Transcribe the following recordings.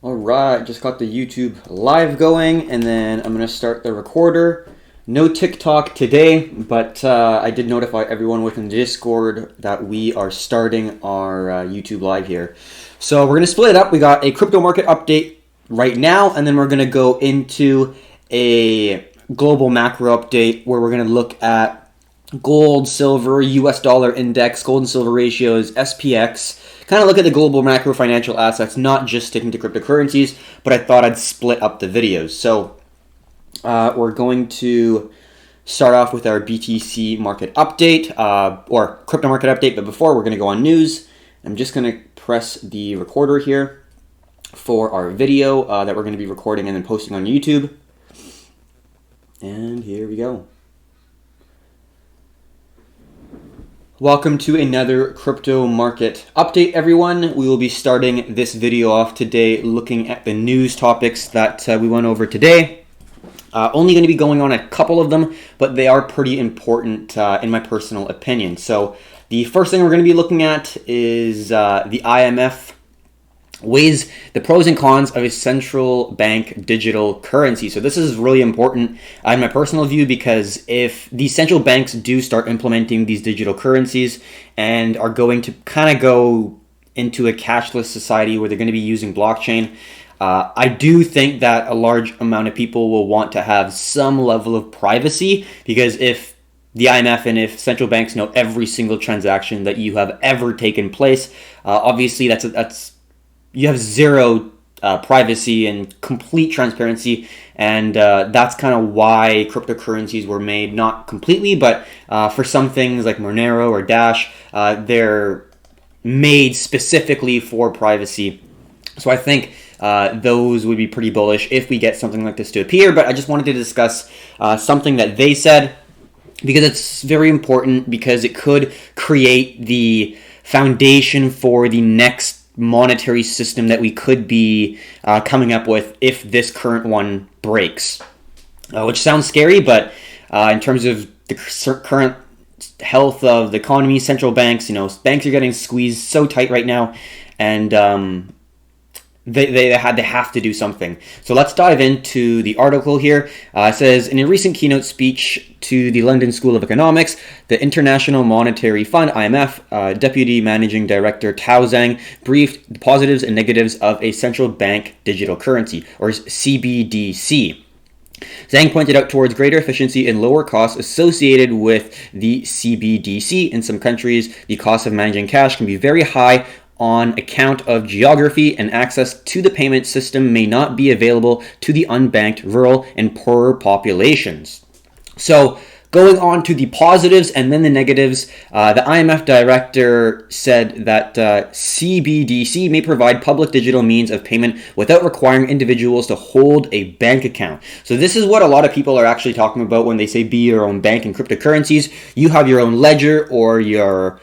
All right, just got the YouTube live going, and then I'm gonna start the recorder. No TikTok today, but I did notify everyone within Discord that we are starting our YouTube live here. So we're gonna split it up. We got a crypto market update right now, and then we're gonna go into a global macro update where we're gonna look at gold, silver, US dollar index, gold and silver ratios, SPX, kind of look at the global macro financial assets, not just sticking to cryptocurrencies, but I thought I'd split up the videos. So we're going to start off with our BTC market update, or crypto market update, but before we're going to go on news. I'm just going to press the recorder here for our video that we're going to be recording and then posting on YouTube. And here we go. Welcome to another crypto market update, everyone. We will be starting this video off today looking at the news topics that we went over today. Only going to be going on a couple of them, but they are pretty important in my personal opinion. So the first thing we're going to be looking at is the IMF weighs the pros and cons of a central bank digital currency. So this is really important in my personal view, because if these central banks do start implementing these digital currencies and are going to kind of go into a cashless society where they're going to be using blockchain, I do think that a large amount of people will want to have some level of privacy, because if the IMF and if central banks know every single transaction that you have ever taken place, obviously that's you have zero privacy and complete transparency, and that's kind of why cryptocurrencies were made, not completely, but for some things like Monero or Dash, they're made specifically for privacy. So I think those would be pretty bullish if we get something like this to appear, but I just wanted to discuss something that they said, because it's very important, because it could create the foundation for the next monetary system that we could be coming up with if this current one breaks, which sounds scary, but in terms of the current health of the economy, central banks, banks are getting squeezed so tight right now, and they have to do something. So let's dive into the article here. It says, in a recent keynote speech to the London School of Economics, the International Monetary Fund, IMF, Deputy Managing Director Tao Zhang briefed the positives and negatives of a central bank digital currency, or CBDC. Zhang pointed out towards greater efficiency and lower costs associated with the CBDC. In some countries, the cost of managing cash can be very high on account of geography, and access to the payment system may not be available to the unbanked, rural, and poorer populations. So, going on to the positives and then the negatives, the IMF director said that CBDC may provide public digital means of payment without requiring individuals to hold a bank account. So this is what a lot of people are actually talking about when they say be your own bank in cryptocurrencies. You have your own ledger or your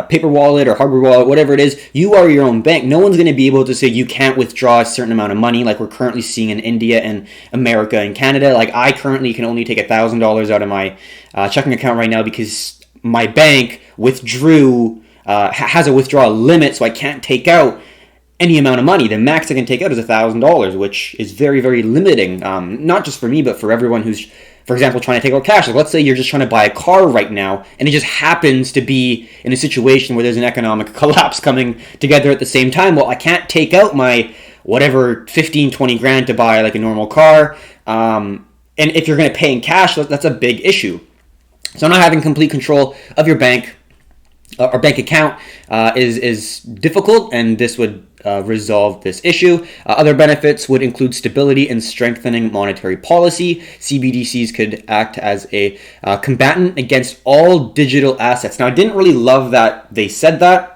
paper wallet or hardware wallet, whatever it is. You are your own bank. No one's going to be able to say you can't withdraw a certain amount of money like we're currently seeing in India and America and Canada. Like I currently can only take $1,000 out of my checking account right now because my bank withdrew, has a withdrawal limit, so I can't take out any amount of money. The max I can take out is $1,000, which is very, very limiting. Not just for me, but for everyone who's, for example, trying to take out cash. Like let's say you're just trying to buy a car right now, and it just happens to be in a situation where there's an economic collapse coming together at the same time. Well, I can't take out my whatever 15, 20 grand to buy like a normal car. And if you're going to pay in cash, that's a big issue. So not having complete control of your bank or bank account is difficult, and this would resolve this issue. Other benefits would include stability and strengthening monetary policy. CBDCs could act as a combatant against all digital assets. Now, I didn't really love that they said that.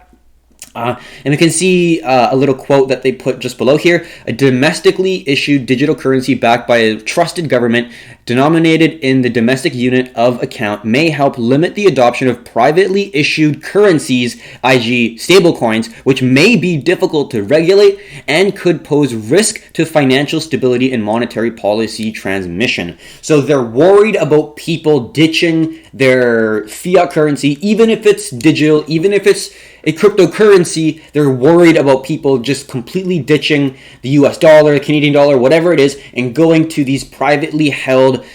And we can see a little quote that they put just below here. A domestically issued digital currency backed by a trusted government denominated in the domestic unit of account may help limit the adoption of privately issued currencies, i.e. stablecoins, which may be difficult to regulate and could pose risk to financial stability and monetary policy transmission. So they're worried about people ditching their fiat currency, even if it's digital, even if it's a cryptocurrency. They're worried about people just completely ditching the US dollar, Canadian dollar, whatever it is, and going to these privately held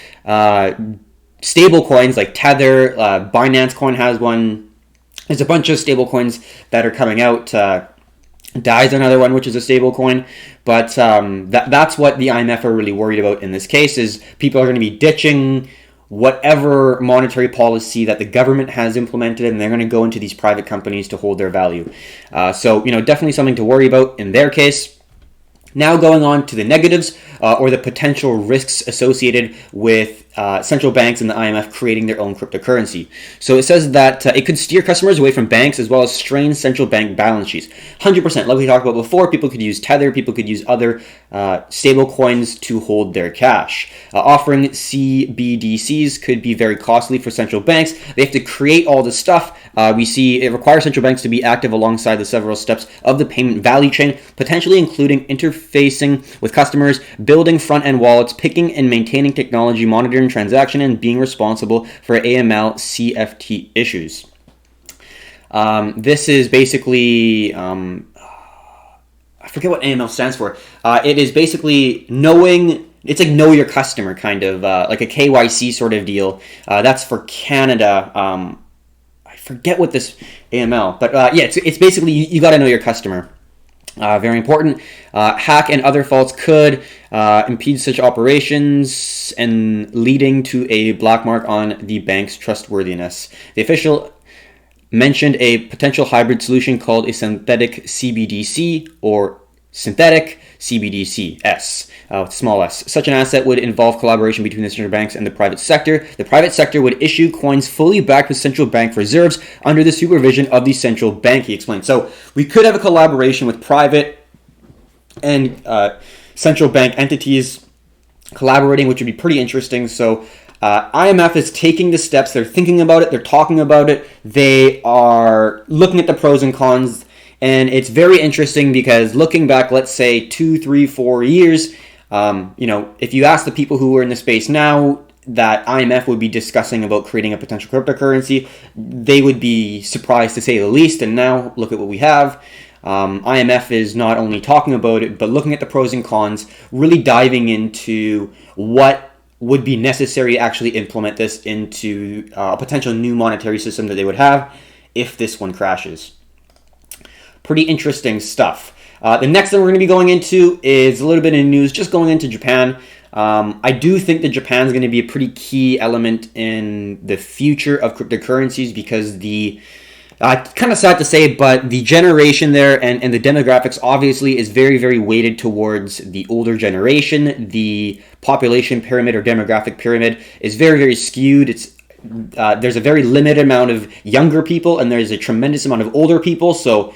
stable coins like Tether. Binance Coin has one. There's a bunch of stable coins that are coming out. DAI is another one, which is a stable coin. But that's what the IMF are really worried about in this case, is people are going to be ditching whatever monetary policy that the government has implemented, and they're going to go into these private companies to hold their value. So, definitely something to worry about in their case. Now going on to the negatives, or the potential risks associated with central banks and the IMF creating their own cryptocurrency. So it says that it could steer customers away from banks as well as strain central bank balance sheets. 100%, like we talked about before, people could use Tether, people could use other stable coins to hold their cash. Offering CBDCs could be very costly for central banks. They have to create all this stuff. We see it requires central banks to be active alongside the several steps of the payment value chain, potentially including interfacing with customers, building front-end wallets, picking and maintaining technology, monitoring transaction, and being responsible for AML CFT issues. This is basically, I forget what AML stands for. It is basically knowing, it's like know your customer kind of, like a KYC sort of deal. That's for Canada. I forget what this AML, but yeah, it's basically you got to know your customer. Very important. Hack and other faults could impede such operations and leading to a black mark on the bank's trustworthiness. The official mentioned a potential hybrid solution called a synthetic CBDC or synthetic CBDCs, small s. Such an asset would involve collaboration between the central banks and the private sector. The private sector would issue coins fully backed with central bank reserves under the supervision of the central bank, he explained. So we could have a collaboration with private and central bank entities collaborating, which would be pretty interesting. So IMF is taking the steps. They're thinking about it. They're talking about it. They are looking at the pros and cons. And it's very interesting because looking back, let's say 2, 3, 4 years, if you ask the people who are in the space now that IMF would be discussing about creating a potential cryptocurrency, they would be surprised to say the least. And now look at what we have. IMF is not only talking about it, but looking at the pros and cons, really diving into what would be necessary to actually implement this into a potential new monetary system that they would have if this one crashes. Pretty interesting stuff. The next thing we're going to be going into is a little bit of news just going into Japan. I do think that Japan is going to be a pretty key element in the future of cryptocurrencies because kind of sad to say, but the generation there and the demographics obviously is very, very weighted towards the older generation. The population pyramid or demographic pyramid is very, very skewed. There's a very limited amount of younger people and there's a tremendous amount of older people. So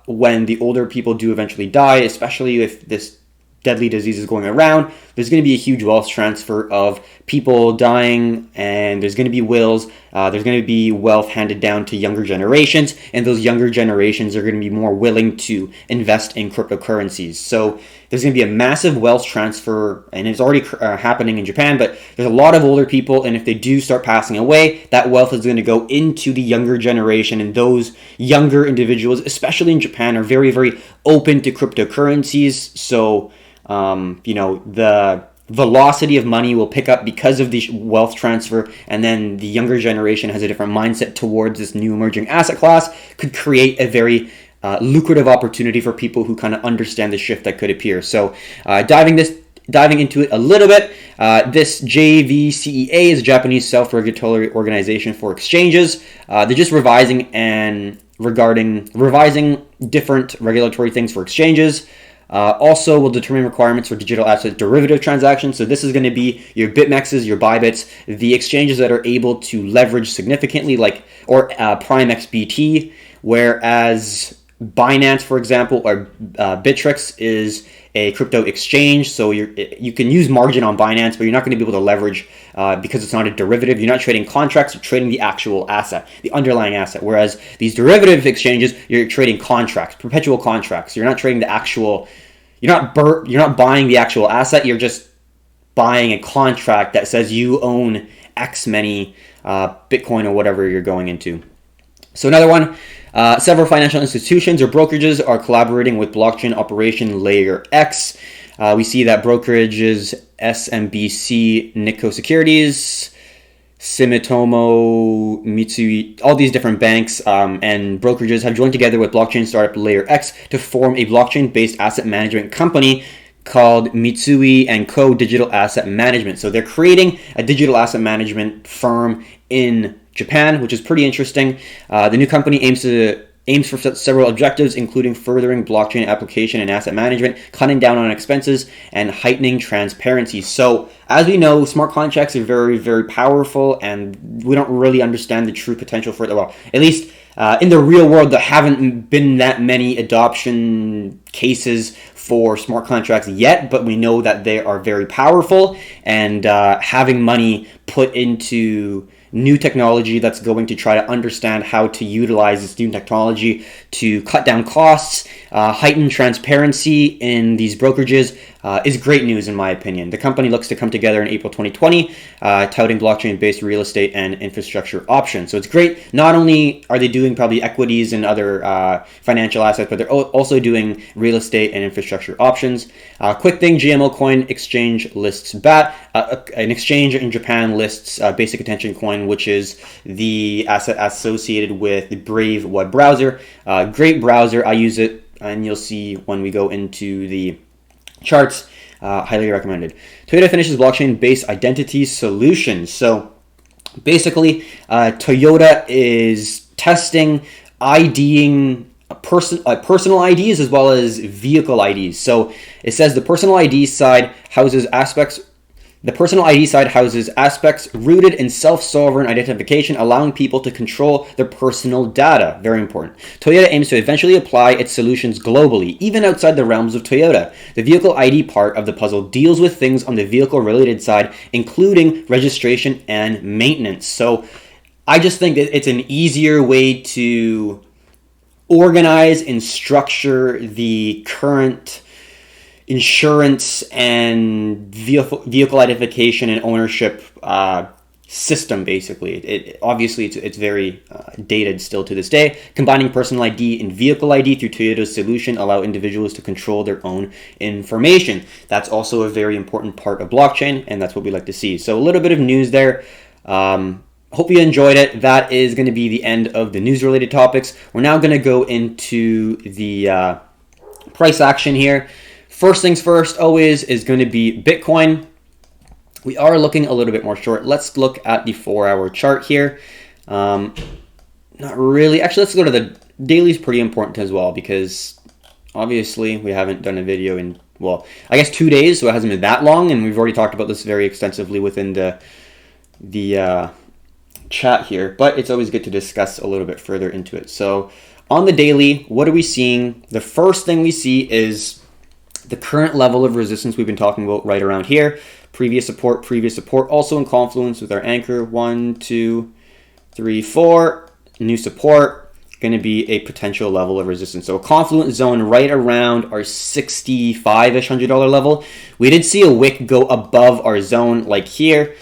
when the older people do eventually die, especially if this deadly disease is going around, there's going to be a huge wealth transfer of people dying, and there's going to be wills, there's going to be wealth handed down to younger generations, and those younger generations are going to be more willing to invest in cryptocurrencies. So there's going to be a massive wealth transfer, and it's already happening in Japan, but there's a lot of older people, and if they do start passing away, that wealth is going to go into the younger generation, and those younger individuals, especially in Japan, are very, very open to cryptocurrencies. So the velocity of money will pick up because of the wealth transfer, and then the younger generation has a different mindset towards this new emerging asset class, could create a very lucrative opportunity for people who kind of understand the shift that could appear. So diving into it a little bit, this JVCEA is a Japanese self-regulatory organization for exchanges. They're just revising different regulatory things for exchanges. Also will determine requirements for digital asset derivative transactions. So this is going to be your BitMEXs, your Bybits, the exchanges that are able to leverage significantly, or Prime XBT, whereas Binance, for example, or Bittrex is a crypto exchange. So you can use margin on Binance, but you're not going to be able to leverage because it's not a derivative. You're not trading contracts, you're trading the actual asset, the underlying asset. Whereas these derivative exchanges, you're trading contracts, perpetual contracts. You're not trading the actual, you're not buying the actual asset, you're just buying a contract that says you own X many Bitcoin or whatever you're going into. So another one, several financial institutions or brokerages are collaborating with blockchain operation Layer X. We see that brokerages SMBC, Nikko Securities, Sumitomo, Mitsui, all these different banks and brokerages have joined together with blockchain startup Layer X to form a blockchain-based asset management company called Mitsui & Co. Digital Asset Management. So they're creating a digital asset management firm in Japan, which is pretty interesting. The new company aims for several objectives, including furthering blockchain application and asset management, cutting down on expenses, and heightening transparency. So, as we know, smart contracts are very, very powerful, and we don't really understand the true potential for it. Well, at least in the real world, there haven't been that many adoption cases for smart contracts yet, but we know that they are very powerful, and having money put into new technology that's going to try to understand how to utilize this new technology to cut down costs, heighten transparency in these brokerages is great news in my opinion. The company looks to come together in April 2020, touting blockchain-based real estate and infrastructure options. So it's great. Not only are they doing probably equities and other financial assets, but they're also doing real estate and infrastructure options. Quick thing, GMO Coin Exchange lists BAT. An exchange in Japan lists Basic Attention Coin, which is the asset associated with the Brave web browser. Great browser. I use it, and you'll see when we go into the charts. Highly recommended. Toyota finishes blockchain-based identity solutions. So basically, Toyota is testing IDing personal IDs as well as vehicle IDs. So it says the personal ID side houses aspects rooted in self-sovereign identification, allowing people to control their personal data. Very important. Toyota aims to eventually apply its solutions globally, even outside the realms of Toyota. The vehicle ID part of the puzzle deals with things on the vehicle-related side, including registration and maintenance. So I just think that it's an easier way to organize and structure the current insurance and vehicle identification and ownership system. Basically, obviously it's very dated still to this day. Combining personal ID and vehicle ID through Toyota's solution allow individuals to control their own information. That's also a very important part of blockchain, and that's what we like to see. So a little bit of news there. Hope you enjoyed it. That is going to be the end of the news related topics. We're now going to go into the price action here. First things first, always, is going to be Bitcoin. We are looking a little bit more short. Let's look at the 4-hour chart here. Not really. Actually, let's go to the daily. Is pretty important as well, because obviously we haven't done a video in, well, I guess 2 days, so it hasn't been that long, and we've already talked about this very extensively within the chat here, but it's always good to discuss a little bit further into it. So on the daily, what are we seeing? The first thing we see is the current level of resistance we've been talking about right around here. Previous support, also in confluence with our anchor. 1, 2, 3, 4. New support, going to be a potential level of resistance. So a confluence zone right around our $65-ish $100 level. We did see a wick go above our zone like here.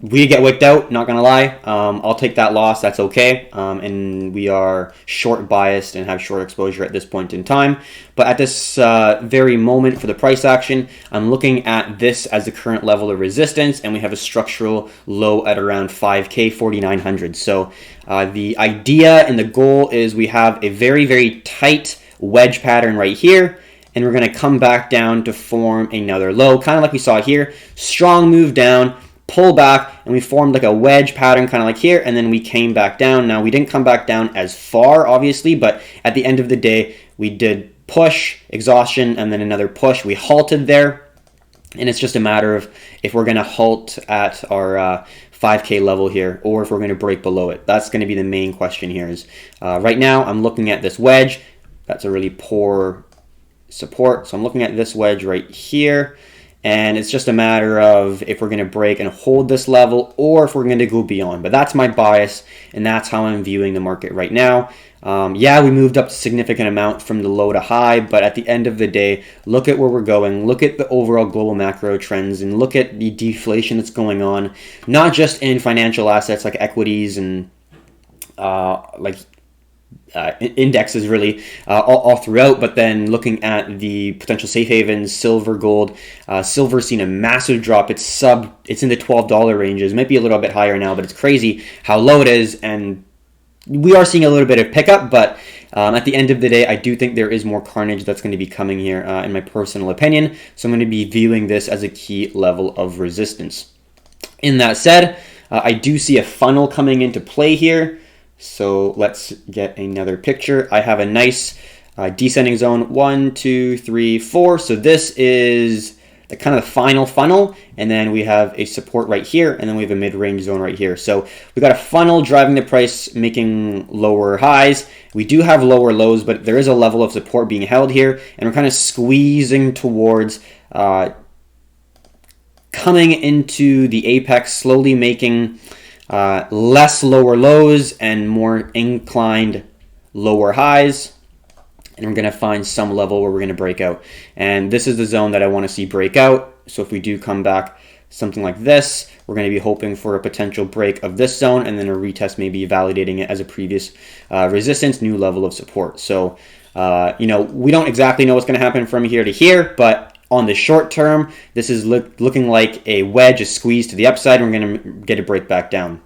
We get wicked out, not gonna lie. I'll take that loss, that's okay. And we are short biased and have short exposure at this point in time. But at this very moment for the price action, I'm looking at this as the current level of resistance, and we have a structural low at around 5K, 4,900. So the idea and the goal is we have a very, very tight wedge pattern right here, and we're gonna come back down to form another low, kind of like we saw here. Strong move down, pull back, and we formed like a wedge pattern kind of like here, and then we came back down. Now we didn't come back down as far obviously, but at the end of the day we did push, exhaustion, and then another push. We halted there, and it's just a matter of if we're going to halt at our 5K level here, or if we're going to break below it. That's going to be the main question here. Is right now I'm looking at this wedge. That's a really poor support, so I'm looking at this wedge right here. And it's just a matter of if we're going to break and hold this level, or if we're going to go beyond. But that's my bias, and that's how I'm viewing the market right now. Yeah, we moved up a significant amount from the low to high, but at the end of the day, look at where we're going, look at the overall global macro trends, and look at the deflation that's going on, not just in financial assets like equities and indexes really all throughout, but then looking at the potential safe havens, silver, gold. Silver's seen a massive drop. It's in the $12 ranges. It might be a little bit higher now, but it's crazy how low it is, and we are seeing a little bit of pickup, but at the end of the day, I do think there is more carnage that's going to be coming here, in my personal opinion. So I'm going to be viewing this as a key level of resistance. In that said, I do see a funnel coming into play here. So let's get another picture. I have a nice descending zone, 1, 2, 3, 4. So this is the kind of the final funnel, and then we have a support right here, and then we have a mid-range zone right here. So we got a funnel driving the price, making lower highs. We do have lower lows, but there is a level of support being held here, and we're kind of squeezing towards coming into the apex, slowly making less lower lows and more inclined lower highs. And we're going to find some level where we're going to break out. And this is the zone that I want to see break out. So if we do come back something like this, we're going to be hoping for a potential break of this zone and then a retest, maybe validating it as a previous resistance, new level of support. So, we don't exactly know what's going to happen from here to here, but on the short term, this is looking like a wedge, a squeeze to the upside, and we're going to get a break back down.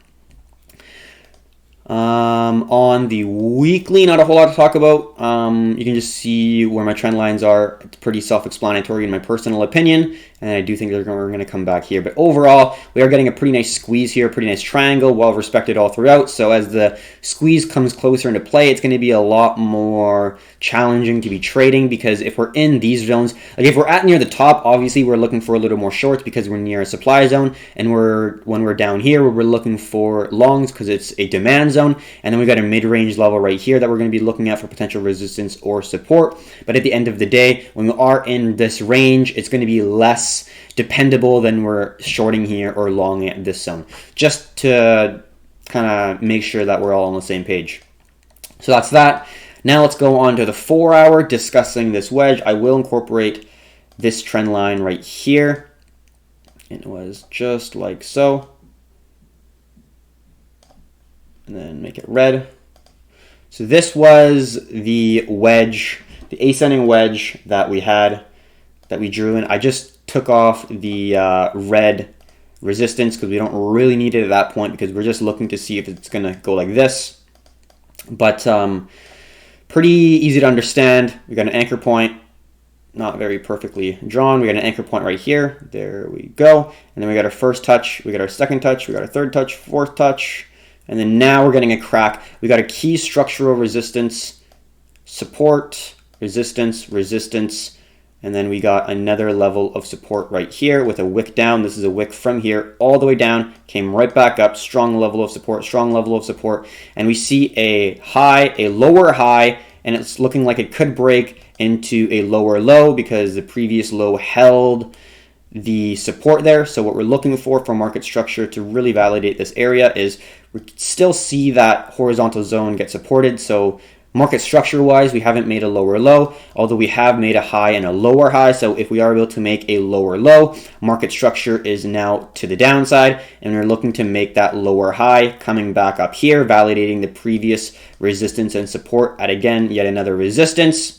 On the weekly, not a whole lot to talk about. You can just see where my trend lines are. It's pretty self-explanatory in my personal opinion, and I do think we're going to come back here. But overall, we are getting a pretty nice squeeze here, pretty nice triangle, well respected all throughout. So as the squeeze comes closer into play, it's going to be a lot more challenging to be trading, because if we're in these zones, like if we're at near the top, obviously we're looking for a little more shorts because we're near a supply zone, and when we're down here, we're looking for longs because it's a demand zone. And then we got a mid-range level right here that we're going to be looking at for potential resistance or support. But at the end of the day, when we are in this range, it's going to be less dependable than we're shorting here or long at this zone, just to kind of make sure that we're all on the same page. So that's that. Now let's go on to the 4-hour, discussing this wedge. I will incorporate this trend line right here. It was just like so. And then make it red. So this was the wedge, the ascending wedge that we had, that we drew in. I just took off the red resistance because we don't really need it at that point, because we're just looking to see if it's going to go like this. But pretty easy to understand. We got an anchor point, not very perfectly drawn. We got an anchor point right here. There we go. And then we got our first touch. We got our second touch. We got our third touch, fourth touch. And then now we're getting a crack. We got a key structural resistance, support, resistance, resistance, and then we got another level of support right here with a wick down. This is a wick from here all the way down, came right back up, strong level of support, strong level of support. And we see a high, a lower high, and it's looking like it could break into a lower low because the previous low held the support there. So what we're looking for market structure to really validate this area is we still see that horizontal zone get supported. So market structure wise, we haven't made a lower low, although we have made a high and a lower high. So if we are able to make a lower low, market structure is now to the downside, and we're looking to make that lower high coming back up here, validating the previous resistance and support at, again, yet another resistance.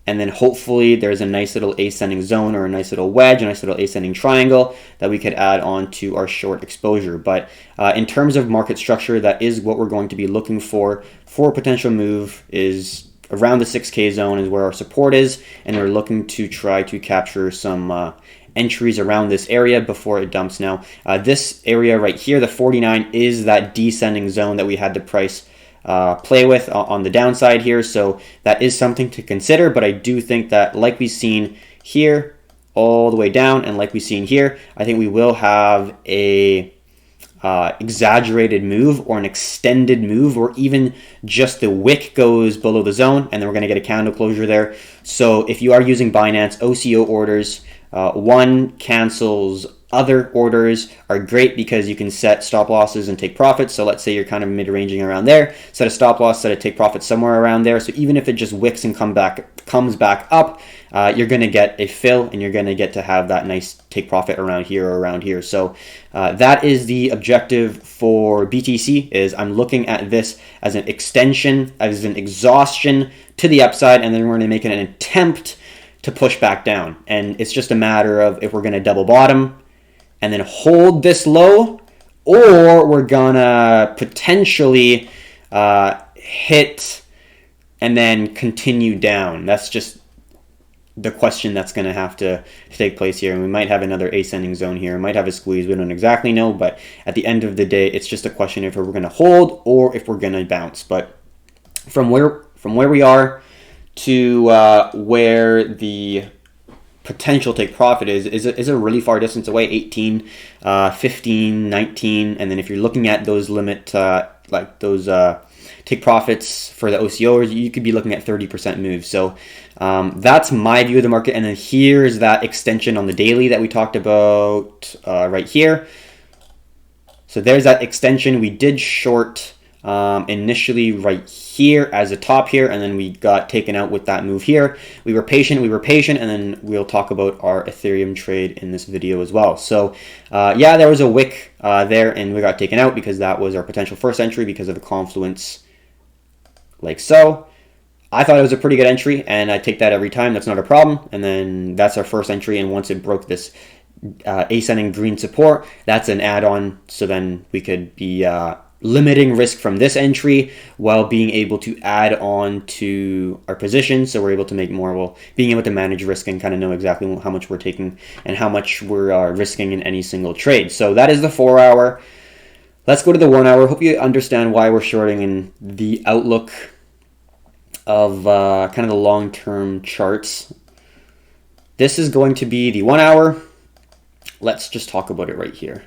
And then hopefully there's a nice little ascending zone or a nice little wedge, a nice little ascending triangle that we could add on to our short exposure. But in terms of market structure, that is what we're going to be looking for a potential move, is around the 6K zone is where our support is. And we're looking to try to capture some entries around this area before it dumps. Now, this area right here, the 49, is that descending zone that we had the price play with on the downside here, so that is something to consider. But I do think that, like we've seen here all the way down, and like we've seen here, I think we will have a exaggerated move or an extended move, or even just the wick goes below the zone, and then we're going to get a candle closure there. So if you are using Binance OCO orders, one cancels other orders are great because you can set stop losses and take profits. So let's say you're kind of mid-ranging around there, set a stop loss, set a take profit somewhere around there. So even if it just wicks and comes back up, you're going to get a fill, and you're going to get to have that nice take profit around here or around here. So that is the objective for BTC. Is I'm looking at this as an extension, as an exhaustion to the upside, and then we're going to make an attempt to push back down. And it's just a matter of if we're going to double bottom and then hold this low, or we're gonna potentially hit and then continue down. That's just the question that's going to have to take place here. And we might have another ascending zone here. We might have a squeeze. We don't exactly know, but at the end of the day, it's just a question if we're going to hold or if we're going to bounce. But from where we are to where the potential take profit is a really far distance away, 18, 15, 19. And then if you're looking at those limit, like those take profits for the OCOs, you could be looking at 30% moves. So that's my view of the market. And then here's that extension on the daily that we talked about right here. So there's that extension. We did short initially right here as a top here, and then we got taken out with that move here. We were patient, and then we'll talk about our Ethereum trade in this video as well. So yeah, there was a wick there, and we got taken out because that was our potential first entry because of the confluence like so. I thought it was a pretty good entry, and I take that every time. That's not a problem. And then that's our first entry, and once it broke this ascending green support, that's an add-on. So then we could be limiting risk from this entry while being able to add on to our position, so we're able to make more, well, being able to manage risk and kind of know exactly how much we're taking and how much we're risking in any single trade. So that is the 4 hour. Let's go to the 1 hour. Hope you understand why we're shorting and the outlook of kind of the long-term charts. This is going to be the 1 hour. Let's just talk about it right here.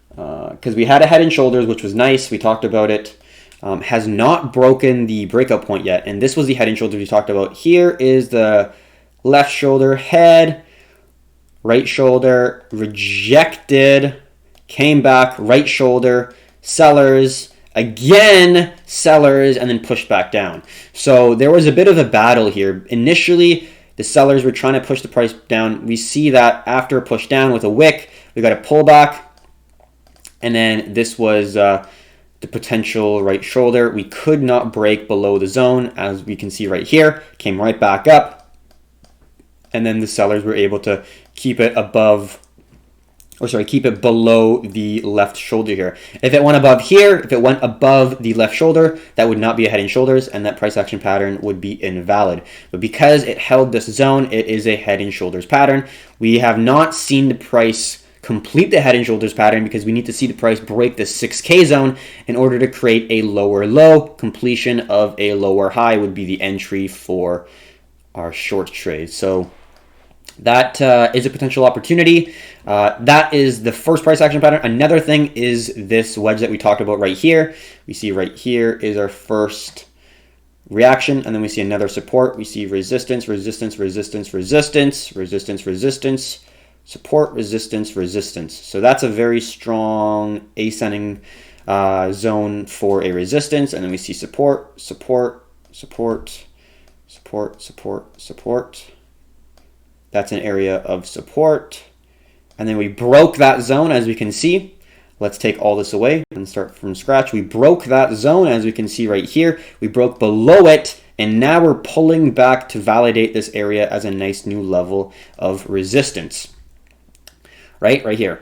Because we had a head and shoulders, which was nice. We talked about it. Has not broken the breakout point yet. And this was the head and shoulders we talked about. Here is the left shoulder, head, right shoulder, rejected, came back, right shoulder, sellers, again, sellers, and then pushed back down. So there was a bit of a battle here. Initially, the sellers were trying to push the price down. We see that after a push down with a wick, we got a pullback. And then this was the potential right shoulder. We could not break below the zone, as we can see right here. Came right back up. And then the sellers were able to keep it above, keep it below the left shoulder here. If it went above here, if it went above the left shoulder, that would not be a head and shoulders, and that price action pattern would be invalid. But because it held this zone, it is a head and shoulders pattern. We have not seen the price complete the head and shoulders pattern because we need to see the price break the 6K zone in order to create a lower low. Completion of a lower high would be the entry for our short trade. So that is a potential opportunity. That is the first price action pattern. Another thing is this wedge that we talked about right here. We see right here is our first reaction, and then we see another support. We see resistance, resistance, resistance, resistance, resistance, resistance, support, resistance, resistance. So that's a very strong ascending zone for a resistance. And then we see support, support, support, support, support, support. That's an area of support. And then we broke that zone, as we can see. Let's take all this away and start from scratch. We broke that zone, as we can see right here. We broke below it, and now we're pulling back to validate this area as a nice new level of resistance. Right here.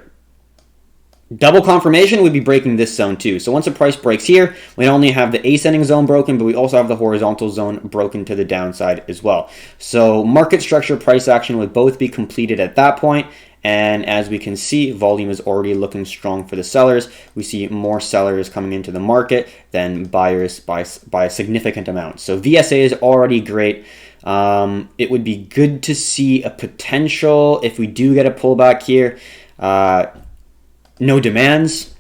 Double confirmation would be breaking this zone too. So once the price breaks here, we not only have the ascending zone broken, but we also have the horizontal zone broken to the downside as well. So market structure, price action would both be completed at that point. And as we can see, volume is already looking strong for the sellers. We see more sellers coming into the market than buyers by a significant amount. So VSA is already great. It would be good to see a potential, if we do get a pullback here, no demands.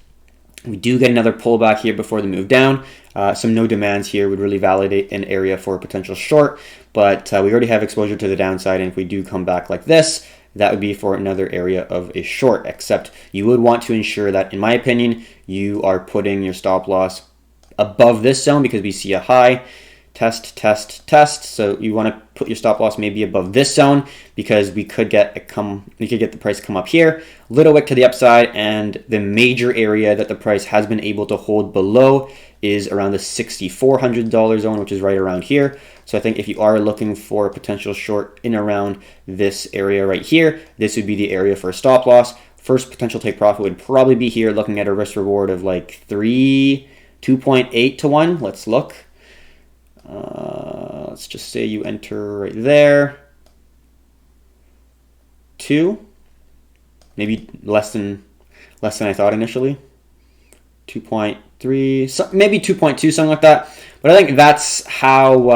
We do get another pullback here before the move down. Some no demands here would really validate an area for a potential short, but we already have exposure to the downside, and if we do come back like this, that would be for another area of a short, except you would want to ensure that, in my opinion, you are putting your stop loss above this zone because we see a high. Test, test, test. So you want to put your stop loss maybe above this zone because we could get the price come up here, little wick to the upside, and the major area that the price has been able to hold below is around the $6,400 zone, which is right around here. So I think if you are looking for a potential short in around this area right here, this would be the area for a stop loss. First potential take profit would probably be here, looking at a risk reward of like 2.8 to 1. Let's look. Let's just say you enter right there. 2, maybe less than I thought initially. 2.3, maybe 2.2, something like that. But I think that's how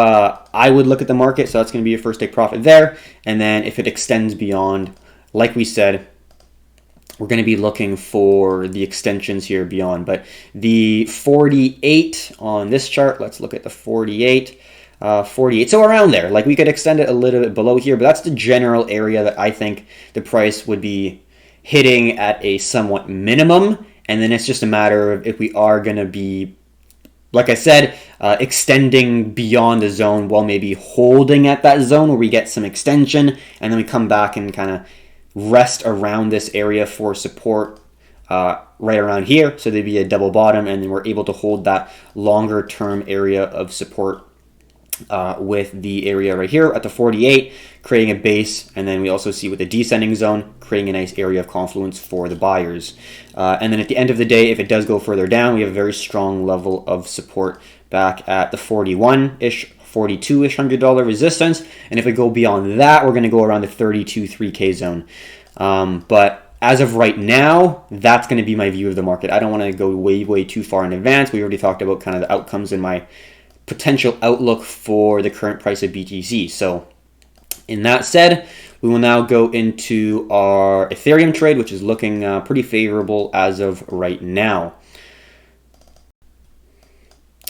I would look at the market. So that's going to be your first take profit there. And then if it extends beyond, like we said, we're going to be looking for the extensions here beyond. But the 48 on this chart, let's look at the 48. 48, so around there. Like we could extend it a little bit below here, but that's the general area that I think the price would be hitting at a somewhat minimum. And then it's just a matter of if we are going to be, like I said, extending beyond the zone while maybe holding at that zone where we get some extension, and then we come back and kind of rest around this area for support right around here. So there'd be a double bottom, and then we're able to hold that longer term area of support with the area right here at the 48, creating a base. And then we also see with the descending zone, creating a nice area of confluence for the buyers. And then at the end of the day, if it does go further down, we have a very strong level of support back at the 41-ish, 42-ish $100 resistance. And if we go beyond that, we're going to go around the 32 3K zone. But as of right now, that's going to be my view of the market. I don't want to go way too far in advance. We already talked about kind of the outcomes in my potential outlook for the current price of BTC. So in that said, we will now go into our Ethereum trade, which is looking pretty favorable as of right now.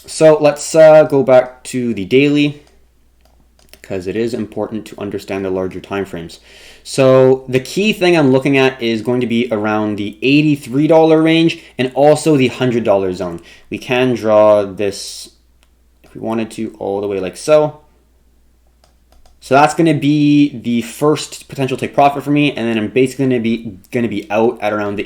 So let's go back to the daily, because it is important to understand the larger time frames. So the key thing I'm looking at is going to be around the $83 range and also the $100 zone. We can draw this, if we wanted to, all the way like so. So that's going to be the first potential take profit for me, and then I'm basically going to be out at around the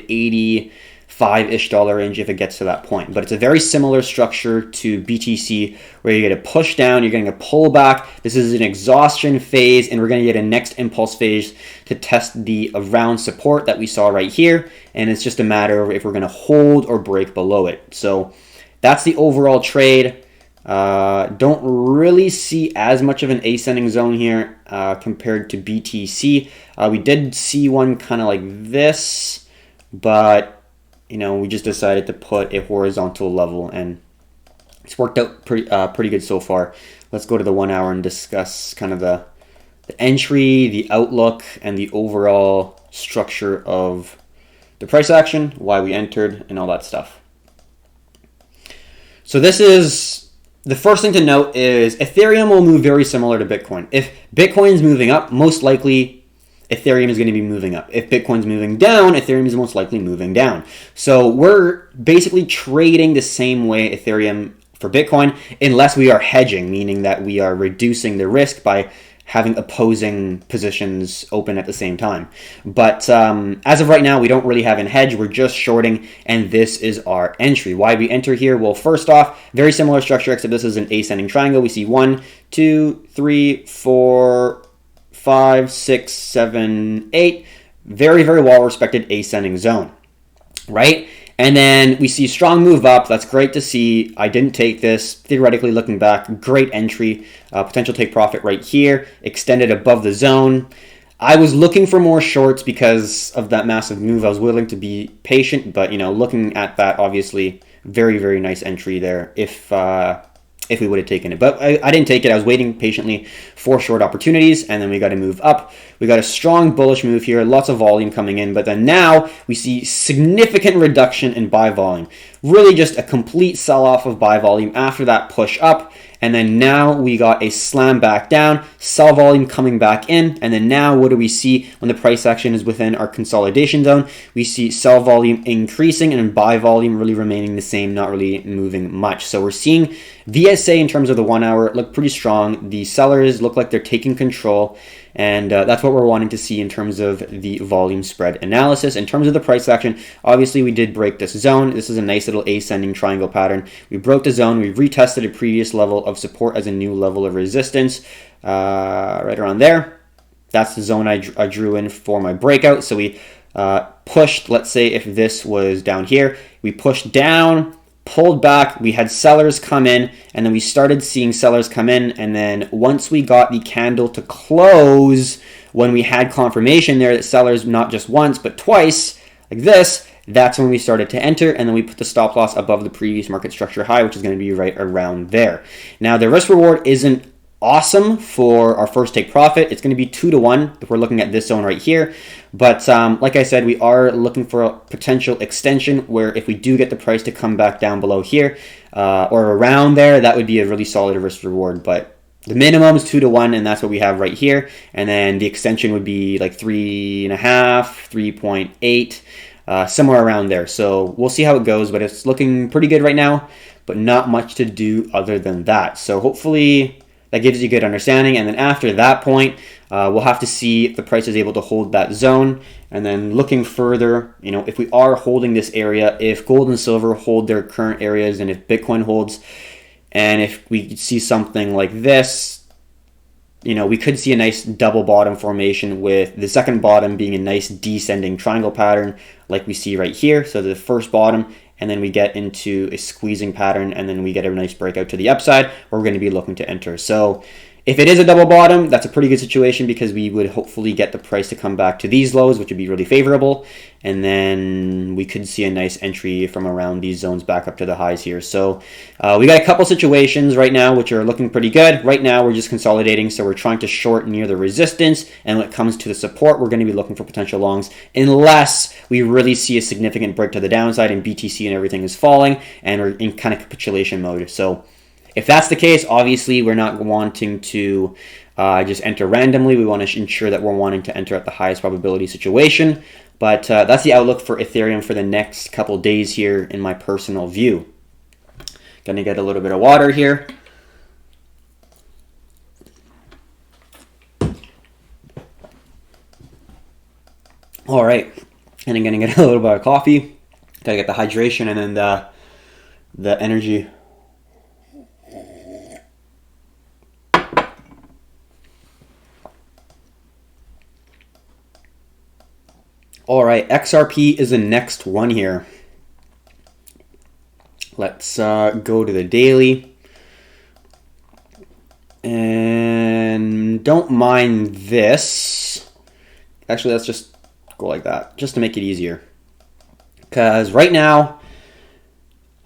$85-ish range if it gets to that point. But it's a very similar structure to BTC, where you get a push down, you're getting a pullback. This is an exhaustion phase, and we're going to get a next impulse phase to test the around support that we saw right here, and it's just a matter of if we're going to hold or break below it. So that's the overall trade. Don't really see as much of an ascending zone here compared to BTC. We did see one kind of like this, but you know, we just decided to put a horizontal level, and it's worked out pretty good so far. Let's go to the 1 hour and discuss kind of the entry, the outlook, and the overall structure of the price action, why we entered, and all that stuff. So this is the first thing to note is Ethereum will move very similar to Bitcoin. If Bitcoin's moving up, most likely Ethereum is going to be moving up. If Bitcoin's moving down, Ethereum is most likely moving down. So we're basically trading the same way Ethereum for Bitcoin, unless we are hedging, meaning that we are reducing the risk by having opposing positions open at the same time. But as of right now, we don't really have an hedge. We're just shorting, and this is our entry. Why we enter here? Well, first off, very similar structure, except this is an ascending triangle. We see 1, 2, 3, 4, 5, 6, 7, 8. Very well-respected ascending zone, right? And then we see strong move up. That's great to see. I didn't take this. Theoretically, looking back, great entry. Potential take profit right here. Extended above the zone. I was looking for more shorts because of that massive move. I was willing to be patient, but you know, looking at that, obviously, very nice entry there if we would have taken it. But I didn't take it. I was waiting patiently for short opportunities, and then we got to move up. We got a strong bullish move here, lots of volume coming in, but then now we see significant reduction in buy volume. Really just a complete sell-off of buy volume after that push up, And then now we got a slam back down, sell volume coming back in. And then now what do we see when the price action is within our consolidation zone? We see sell volume increasing and buy volume really remaining the same, not really moving much. So we're seeing VSA in terms of the 1 hour look pretty strong. The sellers look like they're taking control. And that's what we're wanting to see in terms of the volume spread analysis. In terms of the price action, obviously we did break this zone. This is a nice little ascending triangle pattern. We broke the zone. We retested a previous level of support as a new level of resistance right around there. That's the zone I drew in for my breakout. So we pushed, let's say if this was down here, we pushed down, pulled back, we had sellers come in, and then we started seeing sellers come in, and then once we got the candle to close, when we had confirmation there that sellers not just once but twice like this, that's when we started to enter, and then we put the stop loss above the previous market structure high, which is going to be right around there. Now the risk reward isn't awesome for our first take profit. It's going to be 2 to 1 if we're looking at this zone right here. But like I said, we are looking for a potential extension where if we do get the price to come back down below here or around there, that would be a really solid risk reward. But the minimum is 2 to 1, and that's what we have right here. And then the extension would be like 3.5, 3.8, somewhere around there. So we'll see how it goes, but it's looking pretty good right now, but not much to do other than that. So hopefully that gives you a good understanding. And then after that point, we'll have to see if the price is able to hold that zone. And then looking further, you know, if we are holding this area, if gold and silver hold their current areas, and if Bitcoin holds, and if we see something like this, you know, we could see a nice double bottom formation with the second bottom being a nice descending triangle pattern like we see right here. So the first bottom, and then we get into a squeezing pattern, and then we get a nice breakout to the upside where we're going to be looking to enter. So if it is a double bottom, that's a pretty good situation because we would hopefully get the price to come back to these lows, which would be really favorable. And then we could see a nice entry from around these zones back up to the highs here. So we got a couple situations right now which are looking pretty good. Right now we're just consolidating, so we're trying to short near the resistance. And when it comes to the support, we're going to be looking for potential longs unless we really see a significant break to the downside and BTC and everything is falling and we're in kind of capitulation mode. So if that's the case, obviously we're not wanting to just enter randomly. We want to ensure that we're wanting to enter at the highest probability situation. But that's the outlook for Ethereum for the next couple days here in my personal view. Gonna get a little bit of water here. All right, and I'm gonna get a little bit of coffee. Gotta get the hydration and then the energy. All right, XRP is the next one here. Let's go to the daily. And don't mind this. Actually, let's just go like that, just to make it easier. Because right now,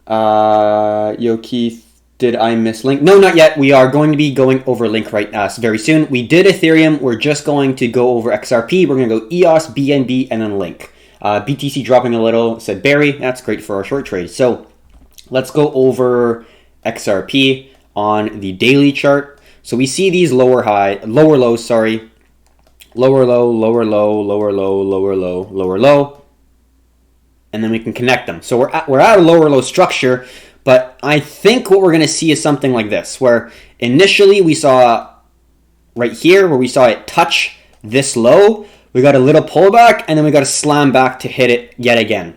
Yo Keith, did I miss Link? No, not yet. We are going to be going over Link very soon. We did Ethereum. We're just going to go over XRP. We're going to go EOS, BNB, and then Link. BTC dropping a little, said Barry. That's great for our short trade. So let's go over XRP on the daily chart. So we see these lower lows, lower low, lower low, lower low, lower low, lower low, and then we can connect them. So we're at a lower low structure. But I think what we're going to see is something like this, where initially we saw right here, where we saw it touch this low, we got a little pullback, and then we got a slam back to hit it yet again.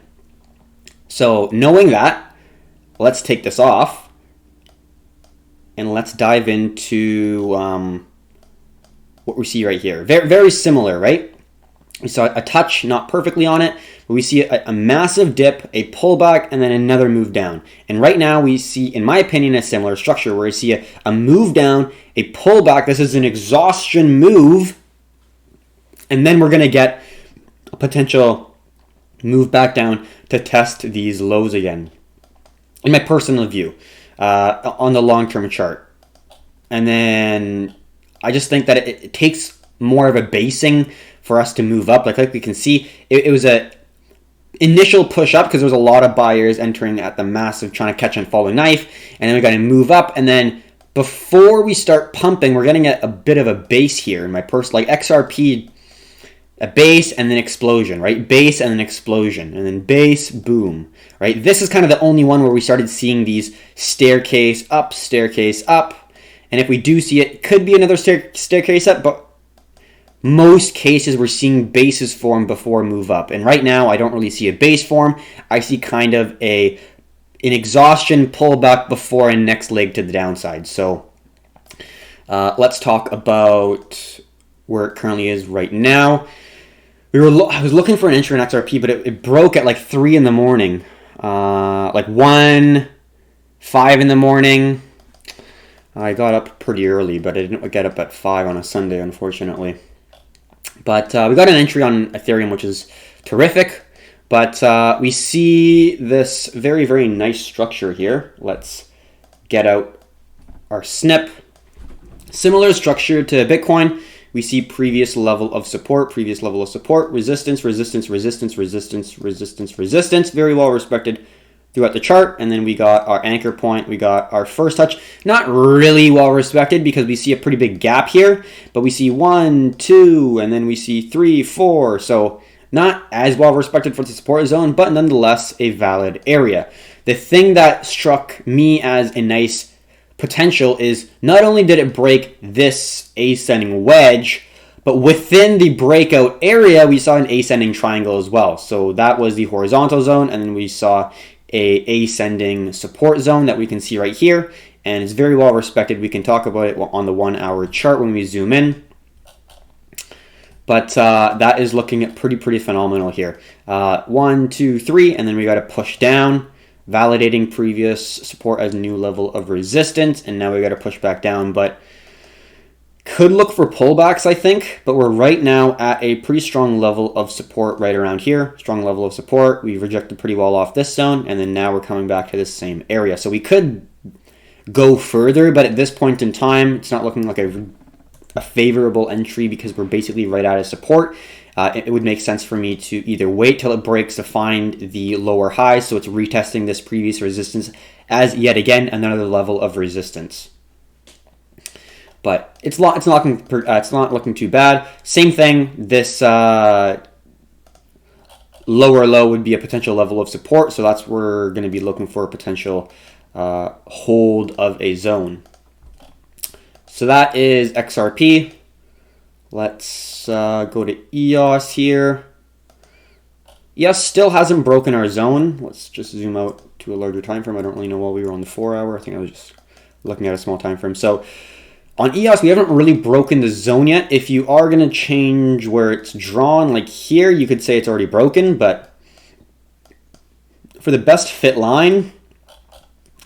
So knowing that, let's take this off, and let's dive into what we see right here. Very, very similar, right? We saw a touch, not perfectly on it, but we see a massive dip, a pullback, and then another move down. And right now we see, in my opinion, a similar structure where we see a move down, a pullback. This is an exhaustion move. And then we're going to get a potential move back down to test these lows again, in my personal view, on the long-term chart. And then I just think that it takes more of a basing for us to move up. Like we can see, it was a initial push up because there was a lot of buyers entering at the massive trying to catch and follow knife, and then we got to move up, and then before we start pumping, we're getting a bit of a base here in my like XRP, a base and then explosion, right? Base and then explosion, and then base, boom, right? This is kind of the only one where we started seeing these staircase up, and if we do see it, could be another staircase up, but most cases we're seeing bases form before move up. And right now I don't really see a base form. I see kind of an exhaustion pullback before a next leg to the downside. So let's talk about where it currently is right now. I was looking for an entry in XRP, but it broke at like 3 in the morning, like 1, 5 in the morning. I got up pretty early, but I didn't get up at 5 on a Sunday, unfortunately. But we got an entry on Ethereum, which is terrific. But we see this very, very nice structure here. Let's get out our snip. Similar structure to Bitcoin. We see previous level of support, resistance, resistance, resistance, resistance, resistance, resistance. Very well respected throughout the chart. And then we got our anchor point. We got our first touch. Not really well respected because we see a pretty big gap here. But we see 1, 2, and then we see 3, 4. So not as well respected for the support zone, but nonetheless a valid area. The thing that struck me as a nice potential is not only did it break this ascending wedge, but within the breakout area, we saw an ascending triangle as well. So that was the horizontal zone, and then we saw a ascending support zone that we can see right here, and it's very well respected. We can talk about it on the 1 hour chart when we zoom in. But that is looking at pretty phenomenal here. 1, 2, 3, and then we got to push down, validating previous support as a new level of resistance, and now we got to push back down. But could look for pullbacks, I think, but we're right now at a pretty strong level of support right around here. Strong level of support. We've rejected pretty well off this zone, and then now we're coming back to this same area. So we could go further, but at this point in time, it's not looking like a favorable entry because we're basically right out of support. It would make sense for me to either wait till it breaks to find the lower highs, so it's retesting this previous resistance as yet again another level of resistance. But it's not looking too bad. Same thing. This lower low would be a potential level of support, so that's where we're going to be looking for a potential hold of a zone. So that is XRP. Let's go to EOS here. EOS still hasn't broken our zone. Let's just zoom out to a larger time frame. I don't really know why we were on the 4 hour. I think I was just looking at a small time frame. So on EOS, we haven't really broken the zone yet. If you are going to change where it's drawn, like here, you could say it's already broken. But for the best fit line,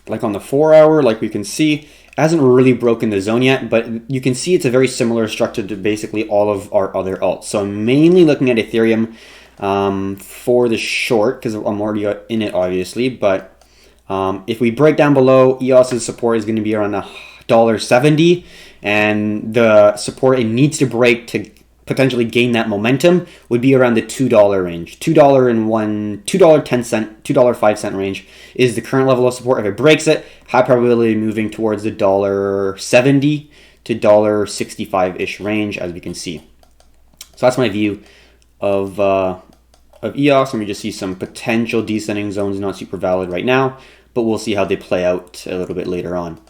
like on the 4 hour, like we can see, hasn't really broken the zone yet, but you can see it's a very similar structure to basically all of our other alts. So I'm mainly looking at Ethereum for the short because I'm already in it, obviously. But if we break down below, EOS's support is going to be around $1.70, and the support it needs to break to potentially gain that momentum would be around the $2 range. $2.10, $2.05 range is the current level of support. If it breaks it, high probability of moving towards the $1.70 to $1.65-ish range, as we can see. So that's my view of EOS. And we just see some potential descending zones, not super valid right now, but we'll see how they play out a little bit later on.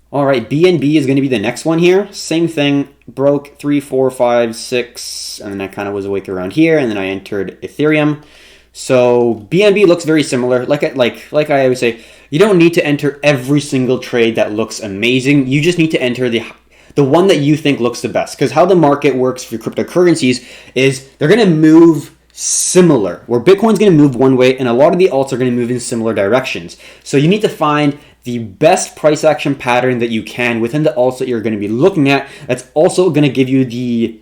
All right, BNB is going to be the next one here. Same thing, broke 3, 4, 5, 6, and then I kind of was awake around here, and then I entered Ethereum. So BNB looks very similar. Like I always say, you don't need to enter every single trade that looks amazing. You just need to enter the one that you think looks the best. Because how the market works for cryptocurrencies is they're going to move similar, where Bitcoin's going to move one way, and a lot of the alts are going to move in similar directions. So you need to find the best price action pattern that you can within the alts that you're going to be looking at. That's also going to give you the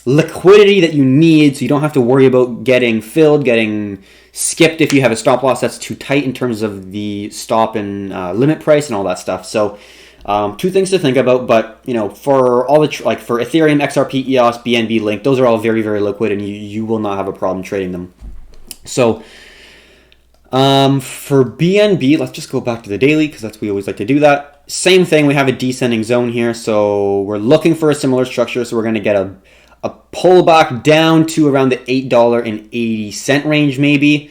liquidity that you need, so you don't have to worry about getting filled, getting skipped if you have a stop loss that's too tight in terms of the stop and limit price and all that stuff. So two things to think about, but for all the for Ethereum, XRP, EOS, BNB, Link, those are all very, very liquid, and you will not have a problem trading them. So for BNB, let's just go back to the daily because we always like to do that. Same thing, we have a descending zone here, so we're looking for a similar structure. So we're going to get a pullback down to around the $8.80 range maybe.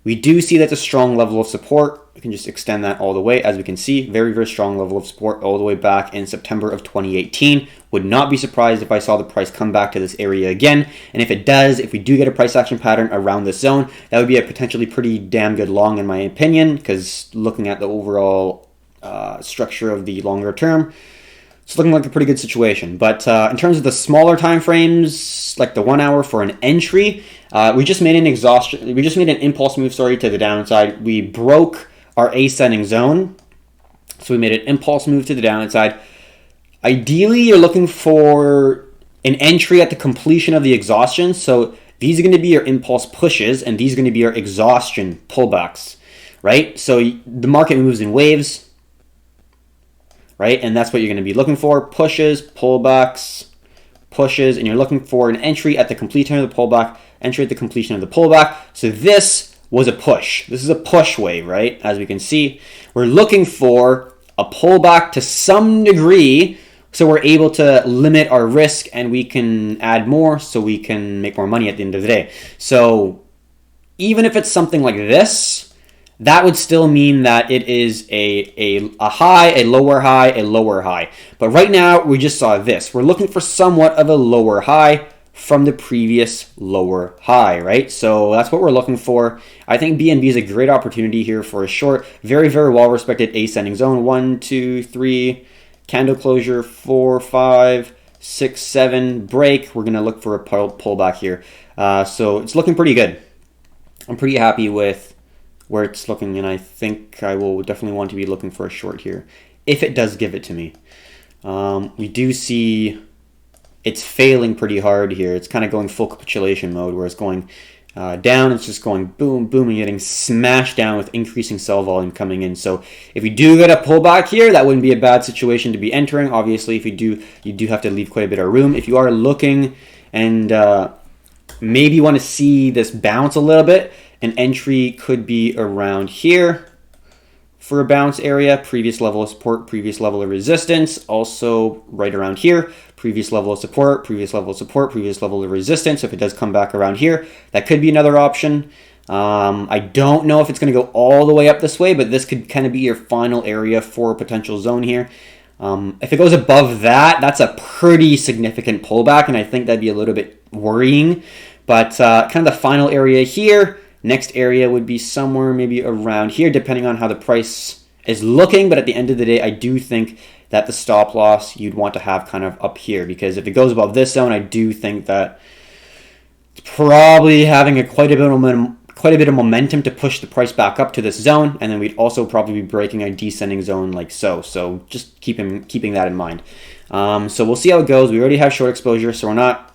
We do see that's a strong level of support. We can just extend that all the way. As we can see, very, very strong level of support all the way back in September of 2018. Would not be surprised if I saw the price come back to this area again. And if it does, if we do get a price action pattern around this zone, that would be a potentially pretty damn good long in my opinion, because looking at the overall structure of the longer term, it's looking like a pretty good situation. But in terms of the smaller time frames, like the 1 hour for an entry, we just made an impulse move, to the downside. We broke our ascending zone, so we made an impulse move to the downside. Ideally, you're looking for an entry at the completion of the exhaustion. So these are going to be your impulse pushes, and these are going to be your exhaustion pullbacks, right? So the market moves in waves, right? And that's what you're going to be looking for. Pushes, pullbacks, pushes, and you're looking for an entry at the completion of the pullback, entry at the completion of the pullback. So this was a push. This is a push wave, right? As we can see, we're looking for a pullback to some degree, so we're able to limit our risk and we can add more so we can make more money at the end of the day. So even if it's something like this, that would still mean that it is a high, a lower high, a lower high. But right now, we just saw this. We're looking for somewhat of a lower high from the previous lower high, right? So that's what we're looking for. I think BNB is a great opportunity here for a short, very, very well-respected ascending zone. 1, 2, 3, candle closure, 4, 5, 6, 7, break. We're going to look for a pullback here. So it's looking pretty good. I'm pretty happy with where it's looking, and I think I will definitely want to be looking for a short here if it does give it to me. We do see it's failing pretty hard here. It's kind of going full capitulation mode where it's going down. It's just going boom, boom, and getting smashed down with increasing sell volume coming in. So if we do get a pullback here, that wouldn't be a bad situation to be entering. Obviously, if you do have to leave quite a bit of room. If you are looking and maybe want to see this bounce a little bit, an entry could be around here for a bounce area, previous level of support, previous level of resistance, also right around here, previous level of support, previous level of support, previous level of resistance. So if it does come back around here, that could be another option. I don't know if it's going to go all the way up this way, but this could kind of be your final area for a potential zone here. If it goes above that, that's a pretty significant pullback, and I think that'd be a little bit worrying. But kind of the final area here, next area would be somewhere maybe around here, depending on how the price is looking. But at the end of the day, I do think that the stop loss you'd want to have kind of up here, because if it goes above this zone, I do think that it's probably having quite a bit of momentum to push the price back up to this zone, and then we'd also probably be breaking a descending zone like so. So just keeping that in mind. So we'll see how it goes. We already have short exposure, so we're not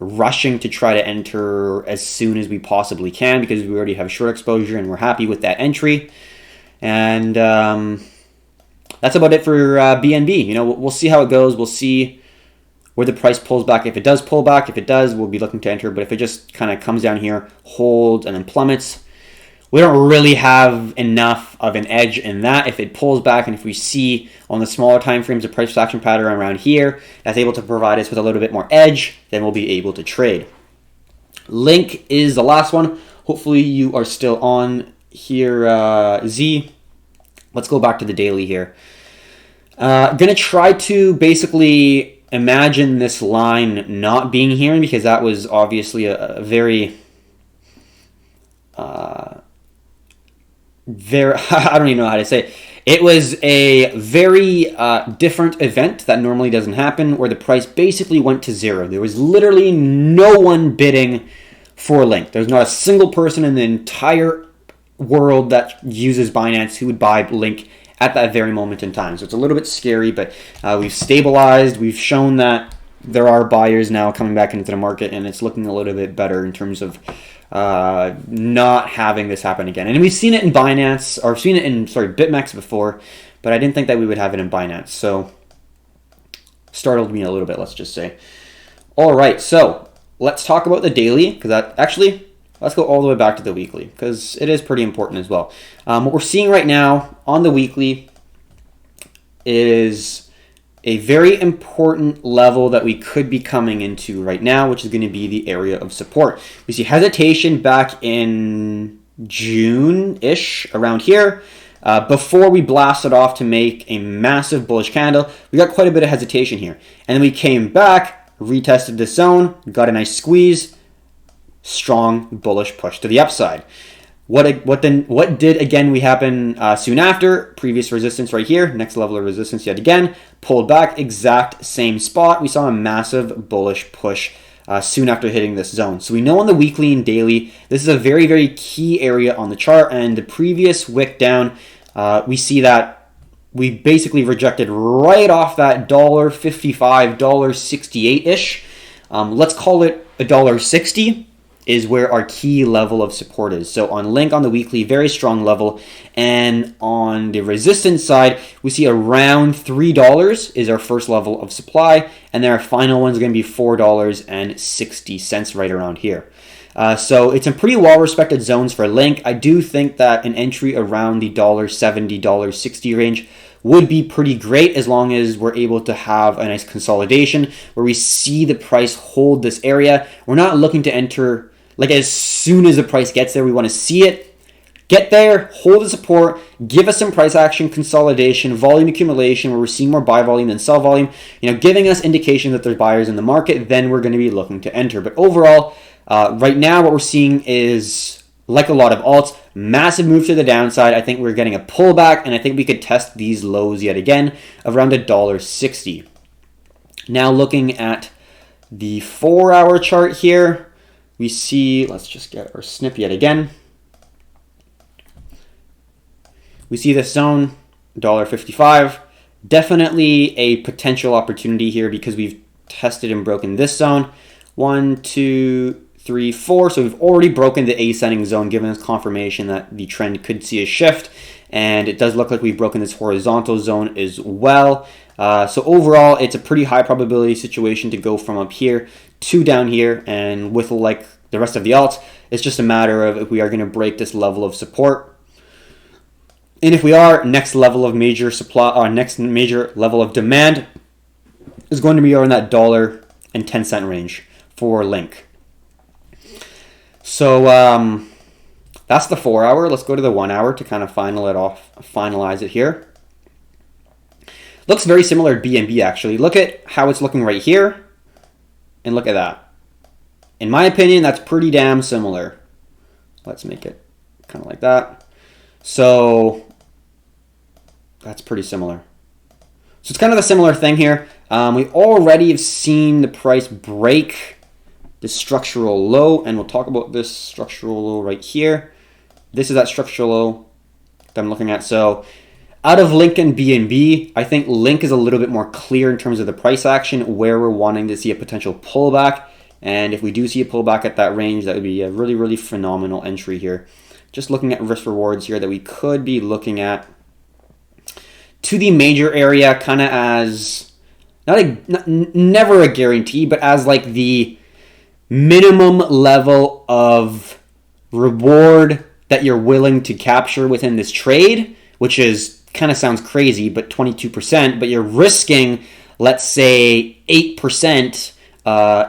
rushing to try to enter as soon as we possibly can, because we already have short exposure and we're happy with that entry. And that's about it for BNB. You know, we'll see how it goes. We'll see where the price pulls back. If it does pull back, if it does, we'll be looking to enter. But if it just kind of comes down here, holds, and then plummets, we don't really have enough of an edge in that. If it pulls back, and if we see on the smaller time frames a price action pattern around here that's able to provide us with a little bit more edge, then we'll be able to trade. Link is the last one. Hopefully you are still on here, Z. Let's go back to the daily here. Gonna try to basically imagine this line not being here, because that was obviously a very I don't even know how to say it. It was a very different event that normally doesn't happen, where the price basically went to zero. There was literally no one bidding for Link. There's not a single person in the entire world that uses Binance who would buy Link at that very moment in time. So it's a little bit scary, but we've stabilized. We've shown that there are buyers now coming back into the market, and it's looking a little bit better in terms of not having this happen again. And we've seen it in Binance, or seen it in, BitMEX before, but I didn't think that we would have it in Binance. So startled me a little bit, let's just say. All right, so let's talk about the daily, because let's go all the way back to the weekly, because it is pretty important as well. What we're seeing right now on the weekly, is a very important level that we could be coming into right now, which is going to be the area of support. We see hesitation back in June-ish, around here. Before we blasted off to make a massive bullish candle, we got quite a bit of hesitation here. And then we came back, retested the zone, got a nice squeeze, strong bullish push to the upside. What did again we happen soon after? Previous resistance right here, next level of resistance yet again, pulled back, exact same spot. We saw a massive bullish push soon after hitting this zone. So we know on the weekly and daily, this is a very, very key area on the chart. And the previous wick down, we see that we basically rejected right off that $1.55, $1.68-ish. Let's call it $1.60. Is where our key level of support is. So on Link on the weekly, very strong level. And on the resistance side, we see around $3 is our first level of supply. And then our final one is going to be $4.60 right around here. So it's in pretty well-respected zones for Link. I do think that an entry around the $1.70, $1.60 range would be pretty great as long as we're able to have a nice consolidation where we see the price hold this area. We're not looking to enter like as soon as the price gets there. We want to see it get there, hold the support, give us some price action, consolidation, volume accumulation where we're seeing more buy volume than sell volume, giving us indication that there's buyers in the market. Then we're going to be looking to enter. But overall, right now what we're seeing is, like a lot of alts, massive move to the downside. I think we're getting a pullback, and I think we could test these lows yet again of around $1.60. Now looking at the 4-hour chart here, we see, let's just get our snip yet again. We see this zone, $1.55. Definitely a potential opportunity here because we've tested and broken this zone. 1, 2, 3, 4. So we've already broken the ascending zone, giving us confirmation that the trend could see a shift. And it does look like we've broken this horizontal zone as well. So overall, it's a pretty high probability situation to go from up here to down here. And with like the rest of the alts, it's just a matter of if we are going to break this level of support. And if we are, next level of major supply, or next major level of demand is going to be around that $1.10 range for Link. So that's the 4-hour. Let's go to the 1-hour to kind of finalize it here. Looks very similar to BNB actually. Look at how it's looking right here, and look at that. In my opinion, that's pretty damn similar. Let's make it kind of like that. So that's pretty similar. So it's kind of a similar thing here. We already have seen the price break the structural low, and we'll talk about this structural low right here. This is that structural low that I'm looking at. So out of Link and BNB, I think Link is a little bit more clear in terms of the price action, where we're wanting to see a potential pullback. And if we do see a pullback at that range, that would be a really, really phenomenal entry here. Just looking at risk rewards here that we could be looking at to the major area, kind of as never a guarantee, but as like the minimum level of reward that you're willing to capture within this trade, which is kind of sounds crazy, but 22%, but you're risking, let's say 8%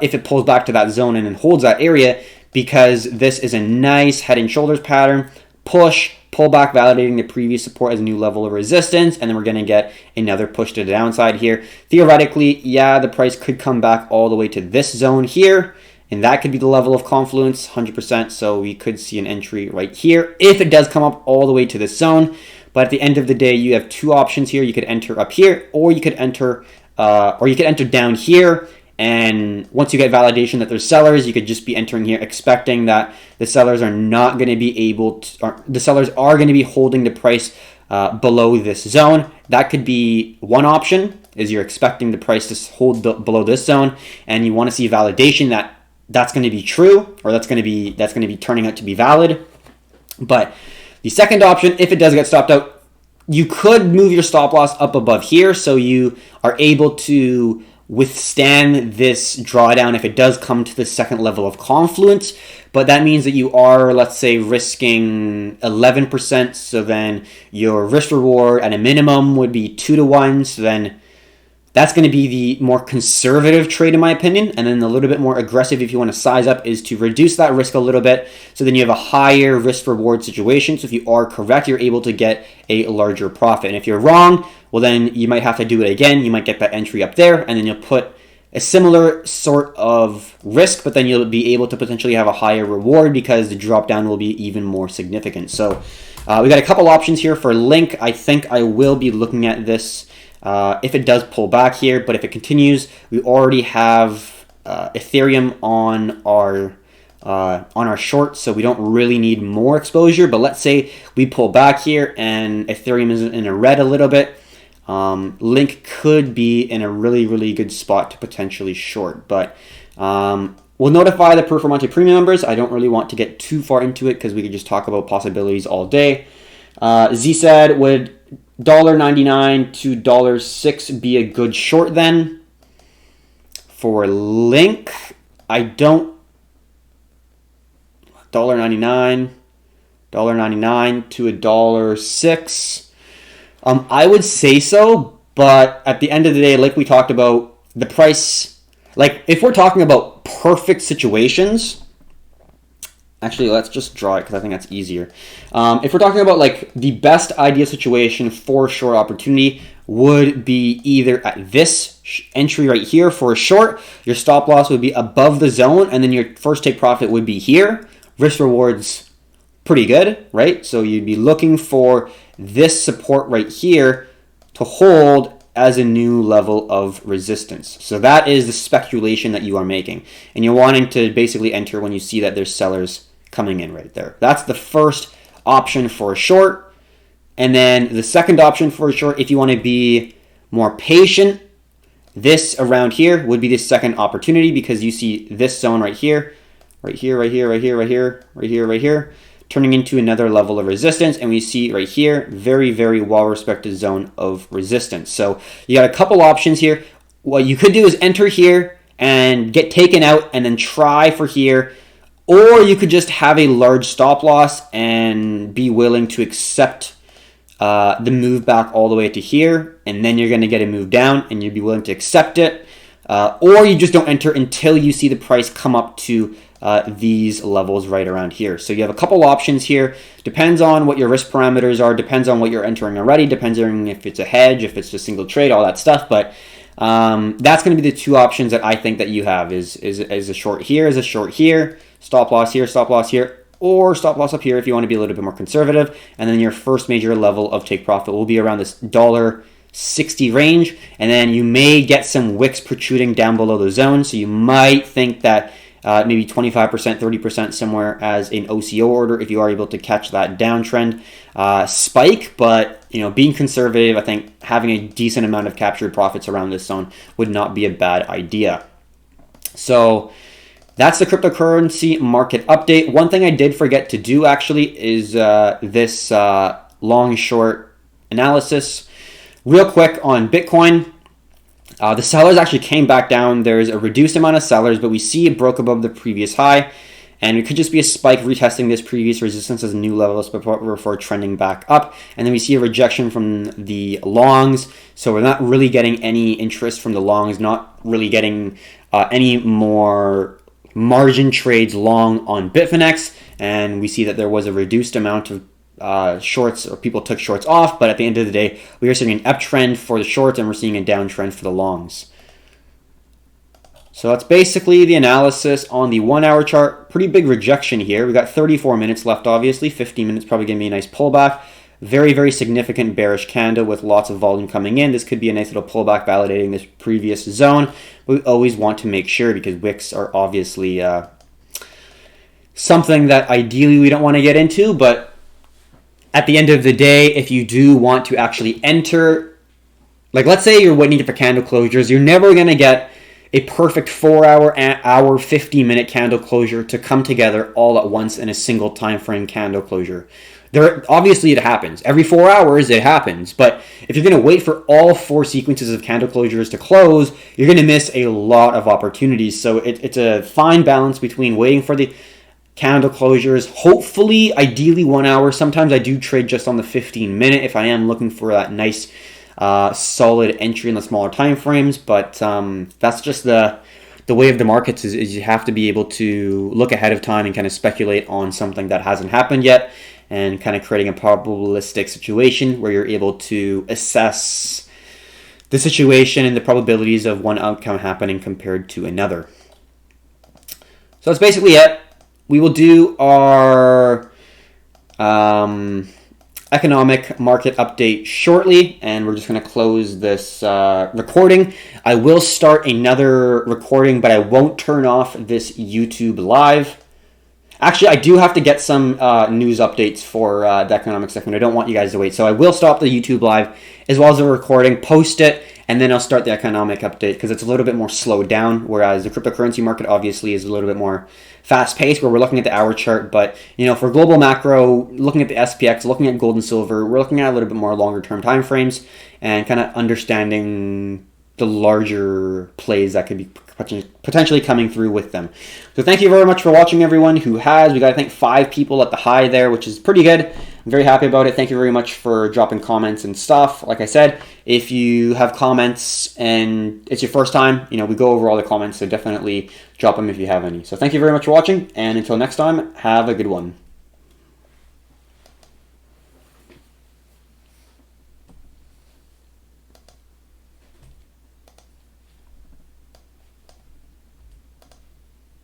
if it pulls back to that zone and then holds that area, because this is a nice head and shoulders pattern, push, pull back, validating the previous support as a new level of resistance, and then we're going to get another push to the downside here. Theoretically, yeah, the price could come back all the way to this zone here, and that could be the level of confluence, 100%, so we could see an entry right here if it does come up all the way to this zone. But at the end of the day, you have two options here. You could enter up here, or you could enter down here. And once you get validation that there's sellers, you could just be entering here expecting that the sellers are not going to be able to, or the sellers are going to be holding the price below this zone. That could be one option, is you're expecting the price to hold below this zone, and you want to see validation that that's going to be true, or that's going to be turning out to be valid. But the second option, if it does get stopped out, you could move your stop loss up above here, so you are able to withstand this drawdown if it does come to the second level of confluence. But that means that you are, let's say, risking 11%. So then your risk reward at a minimum would be 2 to 1. So then that's going to be the more conservative trade, in my opinion. And then a little bit more aggressive, if you want to size up, is to reduce that risk a little bit. So then you have a higher risk reward situation. So if you are correct, you're able to get a larger profit. And if you're wrong, well, then you might have to do it again. You might get that entry up there, and then you'll put a similar sort of risk, but then you'll be able to potentially have a higher reward because the drop down will be even more significant. So we got a couple options here for Link. I think I will be looking at this if it does pull back here, but if it continues, we already have Ethereum on our short, so we don't really need more exposure. But let's say we pull back here and Ethereum is in a red a little bit. Link could be in a really, really good spot to potentially short, but we'll notify the Performante Premium members. I don't really want to get too far into it because we could just talk about possibilities all day. Z said, would $1.99 to $6 be a good short then? For Link, I don't. $1.99 to $6. I would say so, but at the end of the day, like we talked about, the price, like if we're talking about perfect situations, actually let's just draw it because I think that's easier. If we're talking about like the best ideal situation for short opportunity would be either at this entry right here for a short, your stop loss would be above the zone, and then your first take profit would be here. Risk rewards pretty good, right? So you'd be looking for this support right here to hold as a new level of resistance. So that is the speculation that you are making. And you're wanting to basically enter when you see that there's sellers coming in right there. That's the first option for a short. And then the second option for a short, if you want to be more patient, this around here would be the second opportunity because you see this zone right here, right here, right here, right here, right here, right here, right here, turning into another level of resistance, and we see right here, very, very well-respected zone of resistance. So you got a couple options here. What you could do is enter here and get taken out and then try for here, or you could just have a large stop loss and be willing to accept the move back all the way to here, and then you're going to get a move down and you'd be willing to accept it, or you just don't enter until you see the price come up to these levels right around here. So you have a couple options here. Depends on what your risk parameters are, depends on what you're entering already, depends on if it's a hedge, if it's a single trade, all that stuff. But that's going to be the two options that I think that you have is a short here, is a short here, stop loss here, or stop loss up here if you want to be a little bit more conservative. And then your first major level of take profit will be around this $1.60 range. And then you may get some wicks protruding down below the zone. So you might think that maybe 25%, 30% somewhere as an OCO order if you are able to catch that downtrend spike. But being conservative, I think having a decent amount of captured profits around this zone would not be a bad idea. So that's the cryptocurrency market update. One thing I did forget to do actually is this long short analysis. Real quick on Bitcoin. The sellers actually came back down. There's a reduced amount of sellers, but we see it broke above the previous high. And it could just be a spike retesting this previous resistance as a new level before trending back up. And then we see a rejection from the longs. So we're not really getting any interest from the longs, not really getting any more margin trades long on Bitfinex. And we see that there was a reduced amount of shorts, or people took shorts off, but at the end of the day, we are seeing an uptrend for the shorts and we're seeing a downtrend for the longs. So that's basically the analysis on the 1 hour chart. Pretty big rejection here. We got 34 minutes left, obviously. 15 minutes probably going to be a nice pullback. Very, very significant bearish candle with lots of volume coming in. This could be a nice little pullback validating this previous zone. We always want to make sure because wicks are obviously something that ideally we don't want to get into, but at the end of the day, if you do want to actually enter, like let's say you're waiting for candle closures, you're never going to get a perfect 4-hour, hour, 50-minute candle closure to come together all at once in a single time frame candle closure. Obviously, it happens. Every 4 hours, it happens. But if you're going to wait for all 4 sequences of candle closures to close, you're going to miss a lot of opportunities. So it's a fine balance between waiting for the candle closures, hopefully, ideally 1 hour. Sometimes I do trade just on the 15-minute if I am looking for that nice, solid entry in the smaller time frames. But that's just the way of the markets is you have to be able to look ahead of time and kind of speculate on something that hasn't happened yet, and kind of creating a probabilistic situation where you're able to assess the situation and the probabilities of one outcome happening compared to another. So that's basically it. We will do our economic market update shortly, and we're just going to close this recording. I will start another recording, but I won't turn off this YouTube live. Actually, I do have to get some news updates for the economic segment. I don't want you guys to wait. So I will stop the YouTube live as well as the recording, post it, and then I'll start the economic update because it's a little bit more slowed down, whereas the cryptocurrency market obviously is a little bit more fast-paced where we're looking at the hour chart. But, for global macro, looking at the SPX, looking at gold and silver, we're looking at a little bit more longer-term time frames and kind of understanding the larger plays that could be potentially coming through with them. So thank you very much for watching, everyone who has. We got, I think, 5 people at the high there, which is pretty good. I'm very happy about it. Thank you very much for dropping comments and stuff. Like I said, if you have comments and it's your first time, we go over all the comments, so definitely drop them if you have any. So thank you very much for watching, and until next time, have a good one.